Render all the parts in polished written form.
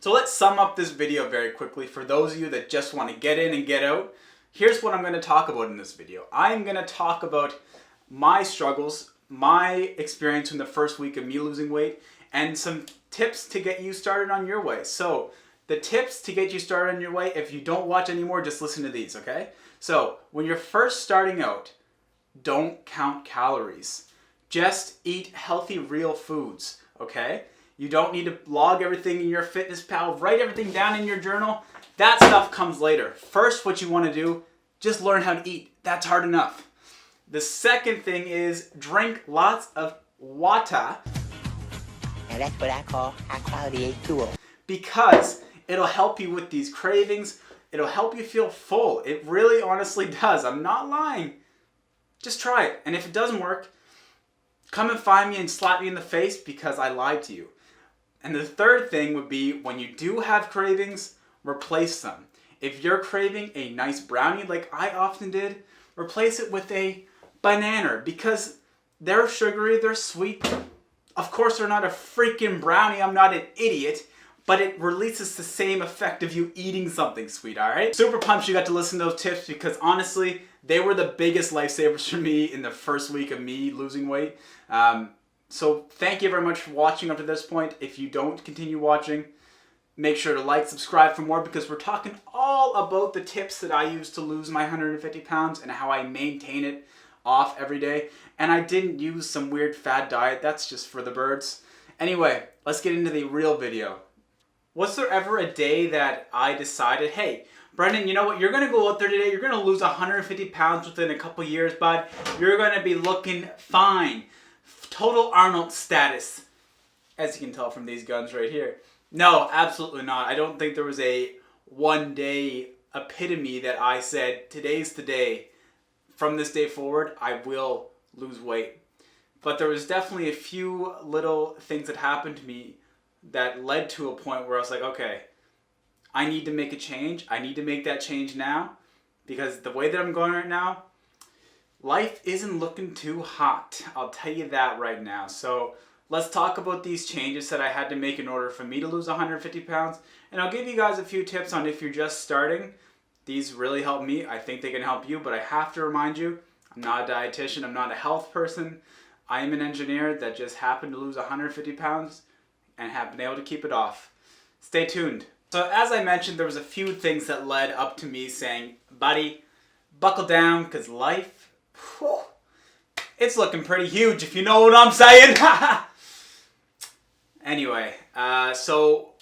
So let's sum up this video very quickly for those of you that just want to get in and get out. Here's what I'm going to talk about in this video. I'm going to talk about my struggles, my experience in the first week of me losing weight, and some tips to get you started on your way. So the tips to get you started on your way, if you don't watch anymore, just listen to these, okay? So when you're first starting out, don't count calories. Just eat healthy, real foods, okay? You don't need to log everything in your FitnessPal, write everything down in your journal. That stuff comes later. First, what you want to do, just learn how to eat. That's hard enough. The second thing is drink lots of water. And that's what I call high quality H2O. Because it'll help you with these cravings. It'll help you feel full. It really honestly does. I'm not lying. Just try it. And if it doesn't work, come and find me and slap me in the face because I lied to you. And the third thing would be when you do have cravings, replace them. If you're craving a nice brownie like I often did, replace it with a banana because they're sugary, they're sweet. Of course they're not a freaking brownie, I'm not an idiot, but it releases the same effect of you eating something sweet, alright? Super pumped you got to listen to those tips because honestly, they were the biggest lifesavers for me in the first week of me losing weight. So thank you very much for watching up to this point. If you don't continue watching, make sure to like, subscribe for more because we're talking all about the tips that I use to lose my 150 pounds and how I maintain it off every day. And I didn't use some weird fad diet. That's just for the birds. Anyway, let's get into the real video. Was there ever a day that I decided, hey, Brendan, you know what? You're going to go out there today. You're going to lose 150 pounds within a couple years, bud. You're going to be looking fine. Total Arnold status, as you can tell from these guns right here. No, absolutely not. I don't think there was a one day epitome that I said, today's the day. From this day forward, I will lose weight. But there was definitely a few little things that happened to me that led to a point where I was like, okay, I need to make a change. I need to make that change now because the way that I'm going right now, life isn't looking too hot. I'll tell you that right now. So let's talk about these changes that I had to make in order for me to lose 150 pounds. And I'll give you guys a few tips on if you're just starting. These really help me. I think they can help you, but I have to remind you, I'm not a dietitian. I'm not a health person. I am an engineer that just happened to lose 150 pounds and have been able to keep it off. Stay tuned. So as I mentioned, there was a few things that led up to me saying, buddy, buckle down because life, whew, it's looking pretty huge if you know what I'm saying. Anyway, so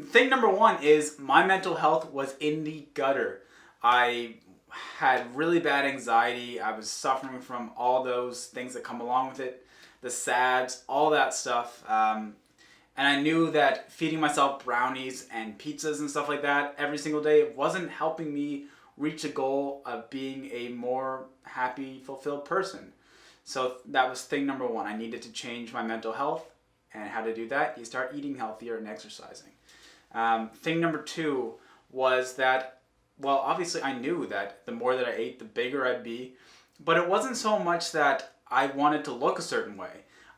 thing number one is my mental health was in the gutter. I had really bad anxiety. I was suffering from all those things that come along with it, the SADs, all that stuff. And I knew that feeding myself brownies and pizzas and stuff like that every single day wasn't helping me reach a goal of being a more happy, fulfilled person. So that was thing number one. I needed to change my mental health. And how to do that? You start eating healthier and exercising. Thing number two was that, well, obviously I knew that the more that I ate, the bigger I'd be. But it wasn't so much that I wanted to look a certain way.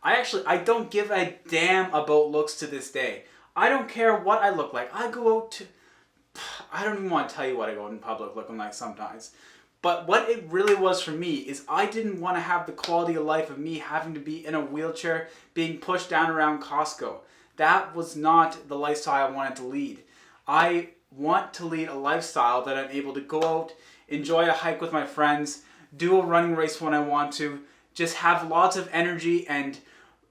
I don't give a damn about looks to this day. I don't care what I look like. I don't even want to tell you what I go out in public looking like sometimes. But what it really was for me is I didn't want to have the quality of life of me having to be in a wheelchair, being pushed down around Costco. That was not the lifestyle I wanted to lead. I want to lead a lifestyle that I'm able to go out, enjoy a hike with my friends, do a running race when I want to, just have lots of energy and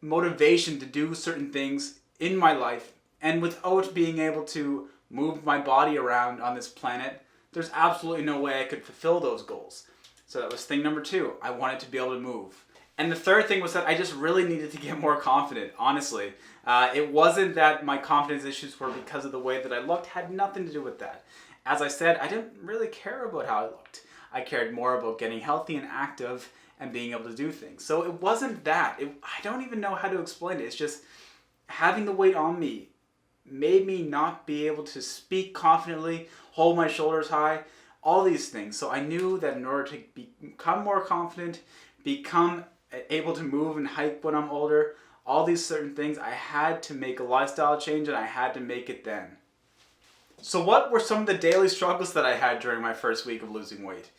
motivation to do certain things in my life. And without being able to move my body around on this planet, there's absolutely no way I could fulfill those goals. So that was thing number two. I wanted to be able to move. And the third thing was that I just really needed to get more confident, honestly. It wasn't that my confidence issues were because of the way that I looked. It had nothing to do with that. As I said, I didn't really care about how I looked. I cared more about getting healthy and active and being able to do things. So it wasn't that. I don't even know how to explain it. It's just having the weight on me made me not be able to speak confidently, hold my shoulders high, all these things. So I knew that in order to become more confident, become able to move and hike when I'm older, all these certain things. I had to make a lifestyle change, and I had to make it then. So what were some of the daily struggles that I had during my first week of losing weight?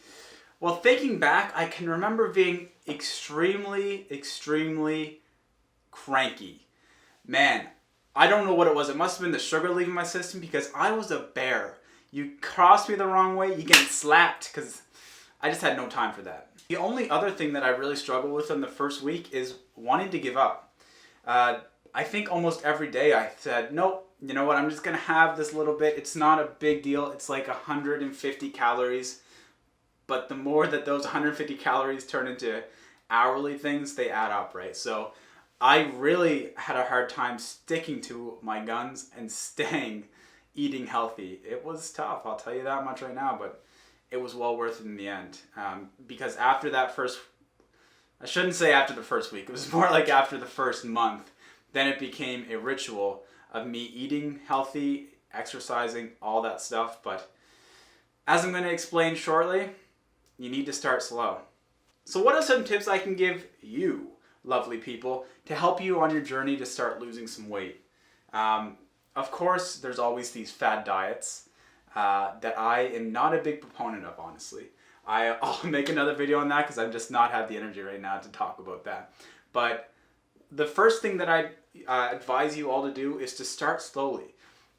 Well, thinking back, I can remember being extremely cranky. Man, I don't know what it was. It must have been the sugar leaving my system, because I was a bear. You cross me the wrong way, you get slapped, because I just had no time for that. The only other thing that I really struggled with in the first week is wanting to give up. I think almost every day I said, nope, you know what, I'm just going to have this little bit. It's not a big deal. It's like 150 calories. But the more that those 150 calories turn into hourly things, they add up, right? So I really had a hard time sticking to my guns and eating healthy. It was tough, I'll tell you that much right now, but it was well worth it in the end. Because after that I shouldn't say after the first week, it was more like after the first month, then it became a ritual of me eating healthy, exercising, all that stuff. But as I'm going to explain shortly, you need to start slow. So what are some tips I can give you, lovely people, to help you on your journey to start losing some weight? Of course, there's always these fad diets that I am not a big proponent of, honestly. I'll make another video on that because I've just not had the energy right now to talk about that. But the first thing that I advise you all to do is to start slowly.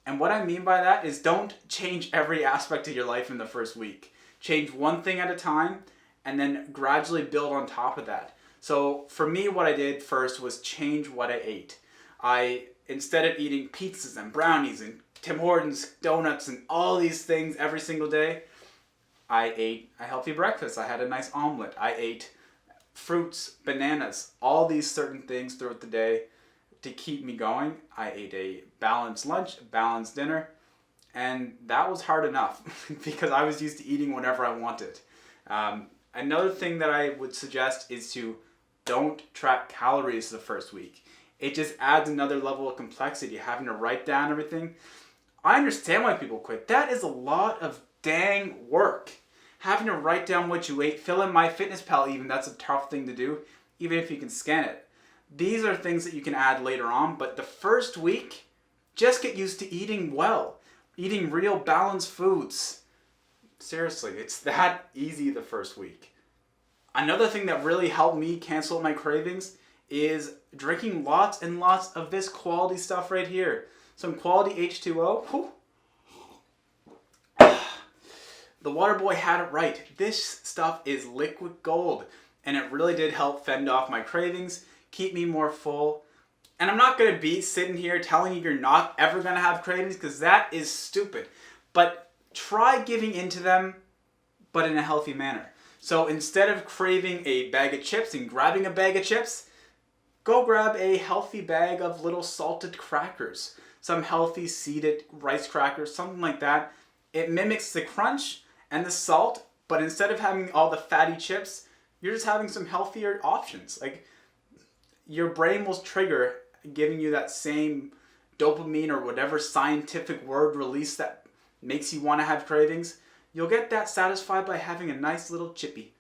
And what I mean by that is don't change every aspect of your life in the first week. Change one thing at a time and then gradually build on top of that. So for me, what I did first was change what I ate. Instead of eating pizzas and brownies and Tim Hortons donuts and all these things every single day, I ate a healthy breakfast. I had a nice omelet. I ate fruits, bananas, all these certain things throughout the day to keep me going. I ate a balanced lunch, a balanced dinner, and that was hard enough because I was used to eating whenever I wanted. Another thing that I would suggest is to don't track calories the first week. It just adds another level of complexity, having to write down everything. I understand why people quit. That is a lot of dang work. Having to write down what you ate, fill in MyFitnessPal even, that's a tough thing to do, even if you can scan it. These are things that you can add later on, but the first week, just get used to eating well. Eating real balanced foods. Seriously, it's that easy the first week. Another thing that really helped me cancel my cravings is drinking lots and lots of this quality stuff right here. Some quality H2O. Whew. The water boy had it right. This stuff is liquid gold, and it really did help fend off my cravings, keep me more full. And I'm not going to be sitting here telling you you're not ever going to have cravings, because that is stupid. But try giving into them, but in a healthy manner. So instead of craving a bag of chips and grabbing a bag of chips, go grab a healthy bag of little salted crackers. Some healthy seeded rice crackers, something like that. It mimics the crunch and the salt, but instead of having all the fatty chips, you're just having some healthier options. Like, your brain will trigger giving you that same dopamine or whatever scientific word release that makes you want to have cravings. You'll get that satisfied by having a nice little chippy,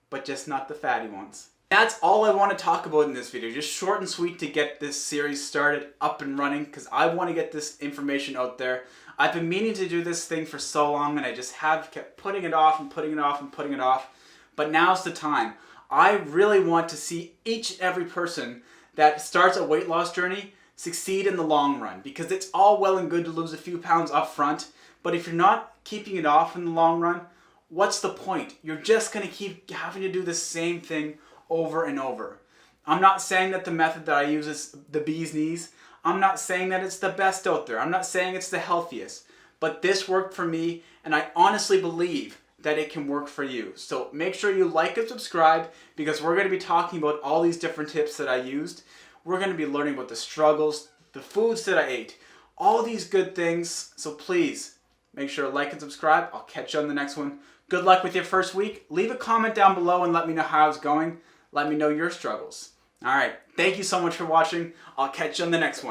but just not the fatty ones. That's all I want to talk about in this video. Just short and sweet to get this series started, up and running, because I want to get this information out there. I've been meaning to do this thing for so long, and I just have kept putting it off and putting it off and putting it off. But now's the time. I really want to see each and every person that starts a weight loss journey succeed in the long run, because it's all well and good to lose a few pounds up front, but if you're not keeping it off in the long run, what's the point? You're just going to keep having to do the same thing over and over. I'm not saying that the method that I use is the bee's knees. I'm not saying that it's the best out there. I'm not saying it's the healthiest. But this worked for me, and I honestly believe that it can work for you. So make sure you like and subscribe, because we're going to be talking about all these different tips that I used. We're going to be learning about the struggles, the foods that I ate, all these good things. So please make sure to like and subscribe. I'll catch you on the next one. Good luck with your first week. Leave a comment down below and let me know how it's going. Let me know your struggles. All right. Thank you so much for watching. I'll catch you on the next one.